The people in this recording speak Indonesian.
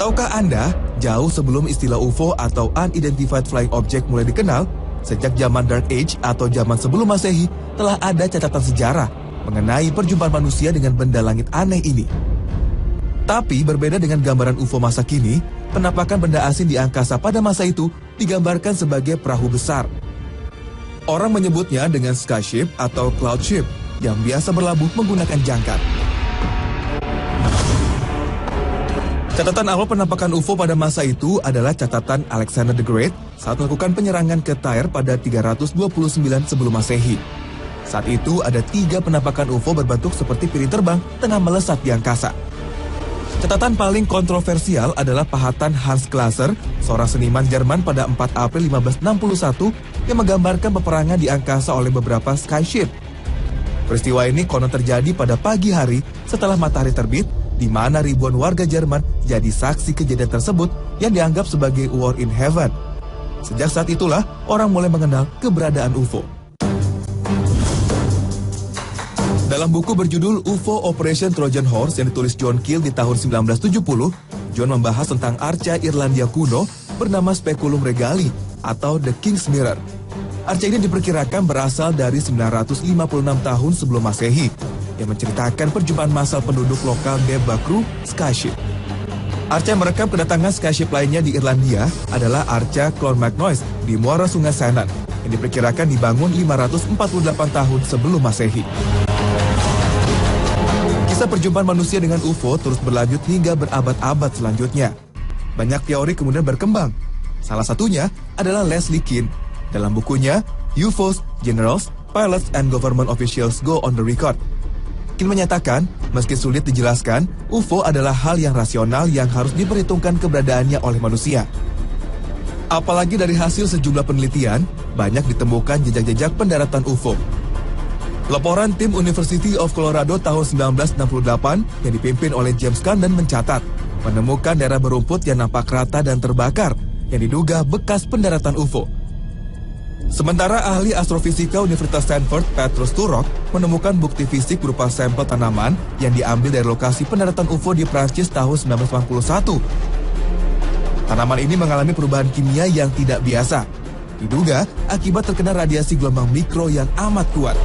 Tahukah Anda, jauh sebelum istilah UFO atau Unidentified Flying Object mulai dikenal, sejak zaman Dark Age atau zaman sebelum Masehi, telah ada catatan sejarah mengenai perjumpaan manusia dengan benda langit aneh ini. Tapi berbeda dengan gambaran UFO masa kini, penampakan benda asing di angkasa pada masa itu digambarkan sebagai perahu besar. Orang menyebutnya dengan skyship atau cloud ship yang biasa berlabuh menggunakan jangkar. Catatan awal penampakan UFO pada masa itu adalah catatan Alexander the Great saat melakukan penyerangan ke Tyre pada 329 sebelum Masehi. Saat itu ada 3 penampakan UFO berbentuk seperti piring terbang tengah melesat di angkasa. Catatan paling kontroversial adalah pahatan Hans Glasser, seorang seniman Jerman pada 4 April 1561 yang menggambarkan peperangan di angkasa oleh beberapa skyship. Peristiwa ini konon terjadi pada pagi hari setelah matahari terbit, di mana ribuan warga Jerman jadi saksi kejadian tersebut yang dianggap sebagai war in heaven. Sejak saat itulah orang mulai mengenal keberadaan UFO. Dalam buku berjudul UFO Operation Trojan Horse yang ditulis John Keel di tahun 1970, John membahas tentang arca Irlandia kuno bernama Speculum Regale atau The King's Mirror. Arca ini diperkirakan berasal dari 956 tahun sebelum Masehi, yang menceritakan perjumpaan massal penduduk lokal Debakru Skyship. Arca yang merekam kedatangan skyship lainnya di Irlandia adalah arca Clonmacnoise di muara Sungai Shannon, yang diperkirakan dibangun 548 tahun sebelum Masehi. Kisah perjumpaan manusia dengan UFO terus berlanjut hingga berabad-abad selanjutnya. Banyak teori kemudian berkembang. Salah satunya adalah Leslie Kean. Dalam bukunya, UFOs, Generals, Pilots, and Government Officials Go on the Record, Kean menyatakan, meski sulit dijelaskan, UFO adalah hal yang rasional yang harus diperhitungkan keberadaannya oleh manusia. Apalagi dari hasil sejumlah penelitian, banyak ditemukan jejak-jejak pendaratan UFO. Laporan tim University of Colorado tahun 1968 yang dipimpin oleh James Condon mencatat, menemukan daerah berumput yang nampak rata dan terbakar, yang diduga bekas pendaratan UFO. Sementara ahli astrofisika Universitas Stanford, Petrus Turok, menemukan bukti fisik berupa sampel tanaman yang diambil dari lokasi pendaratan UFO di Prancis tahun 1981. Tanaman ini mengalami perubahan kimia yang tidak biasa. Diduga akibat terkena radiasi gelombang mikro yang amat kuat.